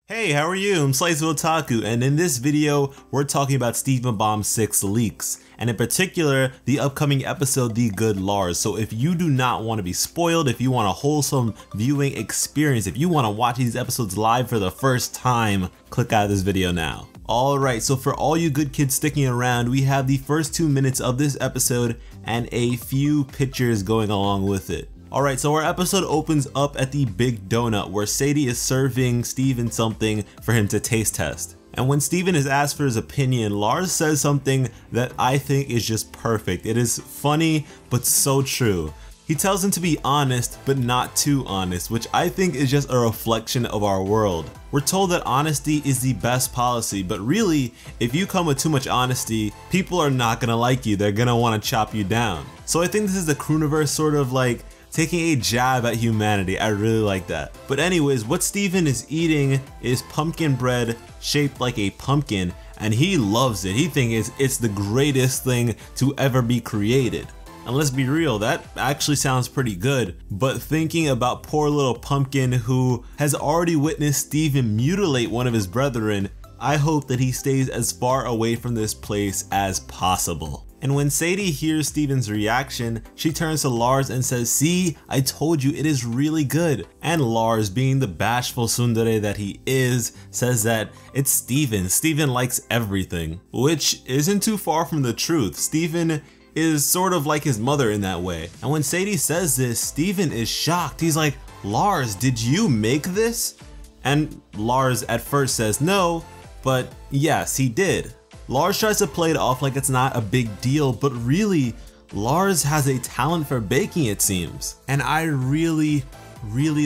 Hey, how are you? I'm Slice of Otaku, and in this video, we're talking about Steven Bomb 6 leaks, and in particular, the upcoming episode, The Good Lars. So if you do not want to be spoiled, if you want a wholesome viewing experience, if you want to watch these episodes live for the first time, click out of this video now. Alright, so for all you good kids sticking around, we have the first 2 minutes of this episode and a few pictures going along with it. Alright, so our episode opens up at the Big Donut where Sadie is serving Steven something for him to taste test. And when Steven is asked for his opinion, Lars says something that I think is just perfect. It is funny, but so true. He tells him to be honest, but not too honest, which I think is just a reflection of our world. We're told that honesty is the best policy, but really, if you come with too much honesty, people are not gonna like you. They're gonna wanna chop you down. So I think this is the Crooniverse sort of like taking a jab at humanity. I really like that. But anyways, what Steven is eating is pumpkin bread shaped like a pumpkin, and he loves it. He thinks it's the greatest thing to ever be created. And let's be real, that actually sounds pretty good, but thinking about poor little Pumpkin who has already witnessed Steven mutilate one of his brethren, I hope that he stays as far away from this place as possible. And when Sadie hears Steven's reaction, she turns to Lars and says, "See, I told you it is really good." And Lars, being the bashful tsundere that he is, says that it's Steven. Steven likes everything, which isn't too far from the truth. Steven is sort of like his mother in that way. And when Sadie says this, Steven is shocked. He's like, "Lars, did you make this?" And Lars at first says no, but yes, he did. Lars tries to play it off like it's not a big deal, but really, Lars has a talent for baking, it seems. And I really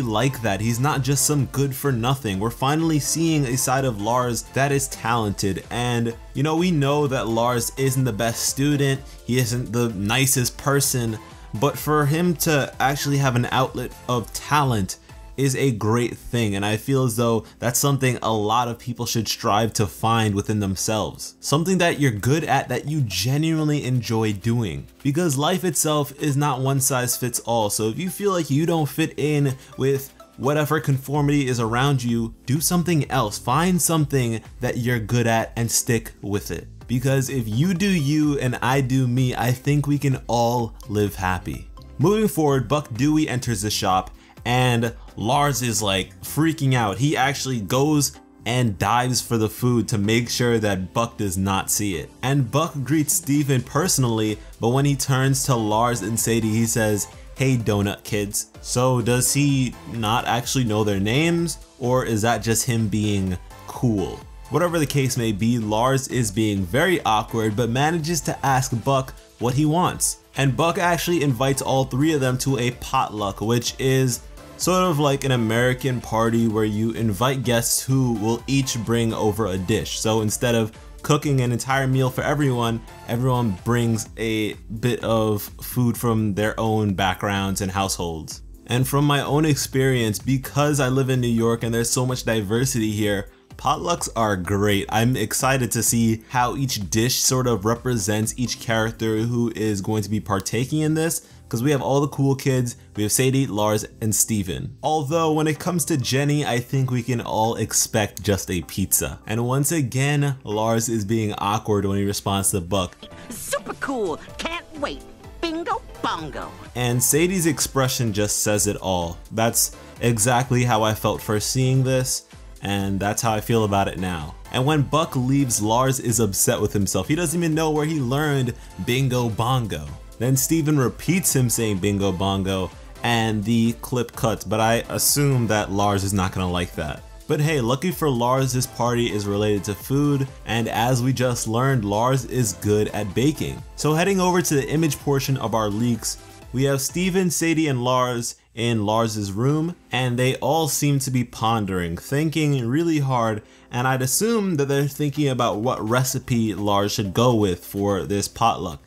like that. He's not just some good for nothing. We're finally seeing a side of Lars that is talented, and you know, we know that Lars isn't the best student, he isn't the nicest person, but for him to actually have an outlet of talent is a great thing, and I feel as though that's something a lot of people should strive to find within themselves. Something that you're good at that you genuinely enjoy doing. Because life itself is not one size fits all, so if you feel like you don't fit in with whatever conformity is around you, do something else. Find something that you're good at and stick with it. Because if you do you and I do me, I think we can all live happy. Moving forward, Buck Dewey enters the shop, and Lars is like freaking out. He actually goes and dives for the food to make sure that Buck does not see it. And Buck greets Steven personally, but when he turns to Lars and Sadie, he says, "Hey donut kids." So does he not actually know their names, or is that just him being cool? Whatever the case may be, Lars is being very awkward, but manages to ask Buck what he wants. And Buck actually invites all three of them to a potluck, which is sort of like an American party where you invite guests who will each bring over a dish. So instead of cooking an entire meal for everyone, everyone brings a bit of food from their own backgrounds and households. And from my own experience, because I live in New York and there's so much diversity here, potlucks are great. I'm excited to see how each dish sort of represents each character who is going to be partaking in this, because we have all the cool kids, we have Sadie, Lars, and Steven. Although when it comes to Jenny, I think we can all expect just a pizza. And once again, Lars is being awkward when he responds to Buck. "Super cool, can't wait, bingo bongo." And Sadie's expression just says it all. That's exactly how I felt first seeing this, and that's how I feel about it now. And when Buck leaves, Lars is upset with himself. He doesn't even know where he learned bingo bongo. Then Steven repeats him saying bingo bongo, and the clip cuts, but I assume that Lars is not gonna like that. But hey, lucky for Lars, this party is related to food, and as we just learned, Lars is good at baking. So heading over to the image portion of our leaks, we have Steven, Sadie, and Lars in Lars's room, and they all seem to be pondering, thinking really hard, and I'd assume that they're thinking about what recipe Lars should go with for this potluck.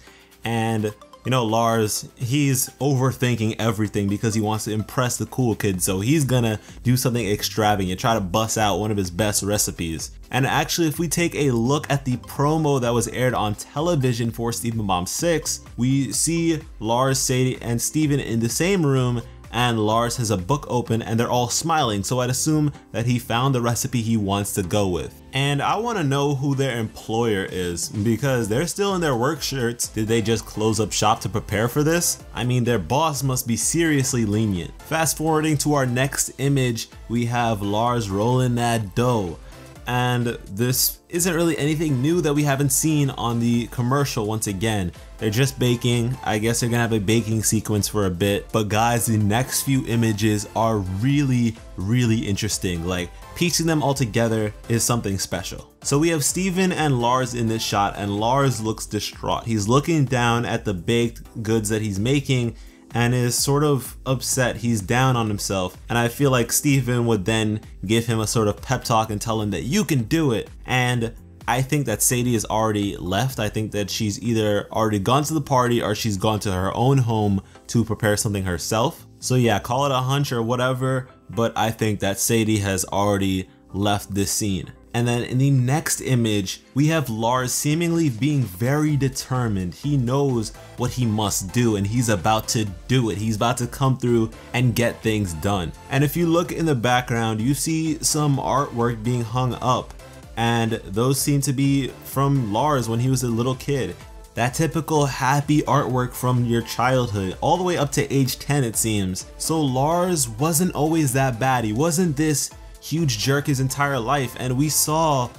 And you know, Lars, he's overthinking everything because he wants to impress the cool kids, so he's gonna do something extravagant, try to bust out one of his best recipes. And actually, if we take a look at the promo that was aired on television for Steven Bomb 6, we see Lars, Sadie, and Steven in the same room, and Lars has a book open and they're all smiling, so I'd assume that he found the recipe he wants to go with. And I want to know who their employer is, because they're still in their work shirts. Did they just close up shop to prepare for this? I mean, their boss must be seriously lenient. Fast forwarding to our next image, we have Lars rolling that dough. And this isn't really anything new that we haven't seen on the commercial. Once again, they're just baking. I guess they're gonna have a baking sequence for a bit, but guys, the next few images are really interesting. Like, piecing them all together is something special. So we have Steven and Lars in this shot, and Lars looks distraught. He's looking down at the baked goods that he's making and is sort of upset. He's down on himself, and I feel like Steven would then give him a sort of pep talk and tell him that you can do it. And I think that Sadie is already left. I think that she's either already gone to the party or she's gone to her own home to prepare something herself. So yeah, call it a hunch or whatever, but I think that Sadie has already left this scene. And then in the next image, we have Lars seemingly being very determined. He knows what he must do and he's about to do it. He's about to come through and get things done. And if you look in the background, you see some artwork being hung up, and those seem to be from Lars when he was a little kid. That typical happy artwork from your childhood, all the way up to age 10 it seems. So Lars wasn't always that bad. He wasn't this huge jerk his entire life, and we saw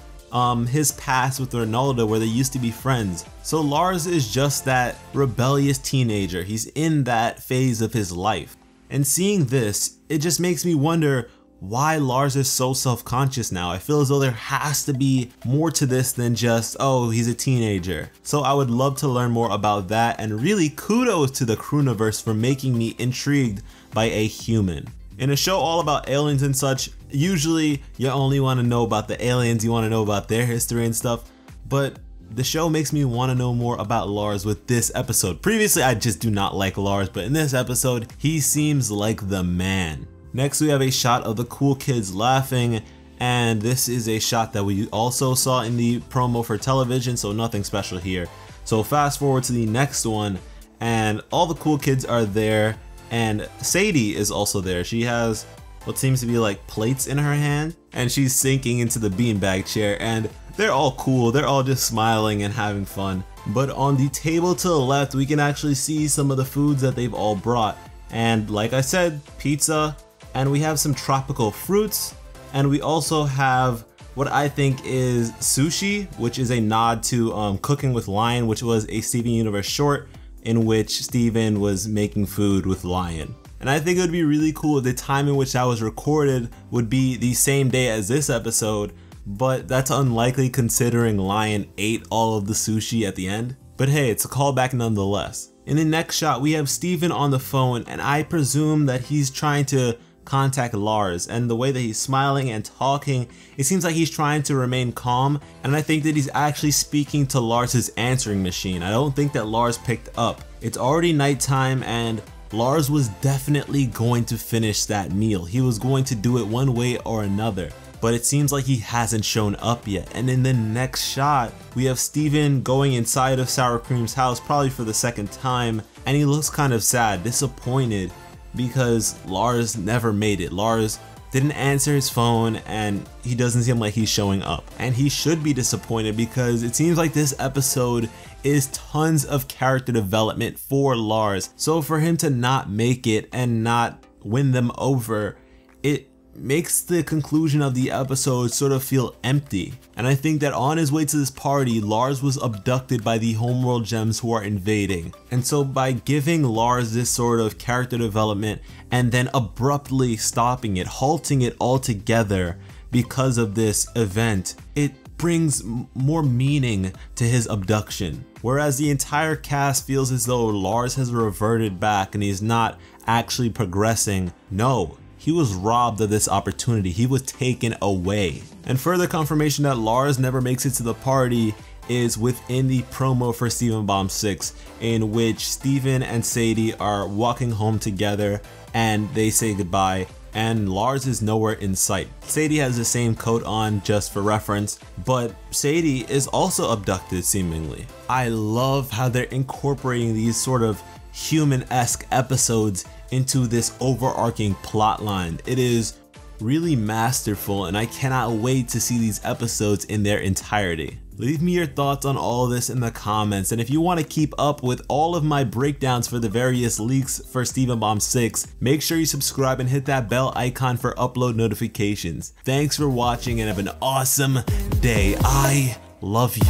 his past with Ronaldo where they used to be friends. So Lars is just that rebellious teenager. He's in that phase of his life. And seeing this, it just makes me wonder why Lars is so self-conscious now. I feel as though there has to be more to this than just, oh, he's a teenager. So I would love to learn more about that, and really kudos to the Crewniverse for making me intrigued by a human. In a show all about aliens and such, usually you only want to know about the aliens, you want to know about their history and stuff, but the show makes me want to know more about Lars with this episode. Previously, I just do not like Lars, but in this episode, he seems like the man. Next, we have a shot of the cool kids laughing, and this is a shot that we also saw in the promo for television, so nothing special here. So fast forward to the next one, and all the cool kids are there, and Sadie is also there. She has what seems to be like plates in her hand, and she's sinking into the beanbag chair, and they're all cool. They're all just smiling and having fun. But on the table to the left, we can actually see some of the foods that they've all brought. And like I said, pizza, and we have some tropical fruits, and we also have what I think is sushi, which is a nod to Cooking with Lion, which was a Steven Universe short in which Steven was making food with Lion. And I think it would be really cool if the time in which that was recorded would be the same day as this episode, but that's unlikely considering Lion ate all of the sushi at the end. But hey, it's a callback nonetheless. In the next shot, we have Steven on the phone, and I presume that he's trying to contact Lars, and the way that he's smiling and talking, it seems like he's trying to remain calm, and I think that he's actually speaking to Lars's answering machine. I don't think that Lars picked up. It's already nighttime, and Lars was definitely going to finish that meal. He was going to do it one way or another, but it seems like he hasn't shown up yet. And in the next shot, we have Steven going inside of Sour Cream's house, probably for the second time, and he looks kind of sad, disappointed, because Lars never made it. Lars didn't answer his phone, and he doesn't seem like he's showing up. And he should be disappointed because it seems like this episode is tons of character development for Lars. So for him to not make it and not win them over, it makes the conclusion of the episode sort of feel empty. And I think that on his way to this party, Lars was abducted by the homeworld gems who are invading. And so by giving Lars this sort of character development and then abruptly stopping it, halting it altogether because of this event, it brings more meaning to his abduction. Whereas the entire cast feels as though Lars has reverted back and he's not actually progressing. No. He was robbed of this opportunity. He was taken away. And further confirmation that Lars never makes it to the party is within the promo for Steven Bomb 6, in which Steven and Sadie are walking home together and they say goodbye, and Lars is nowhere in sight. Sadie has the same coat on just for reference, but Sadie is also abducted seemingly. I love how they're incorporating these sort of human-esque episodes into this overarching plot line. It is really masterful, and I cannot wait to see these episodes in their entirety. Leave me your thoughts on all this in the comments, and if you want to keep up with all of my breakdowns for the various leaks for Steven Bomb 6, make sure you subscribe and hit that bell icon for upload notifications. Thanks for watching and have an awesome day. I love you.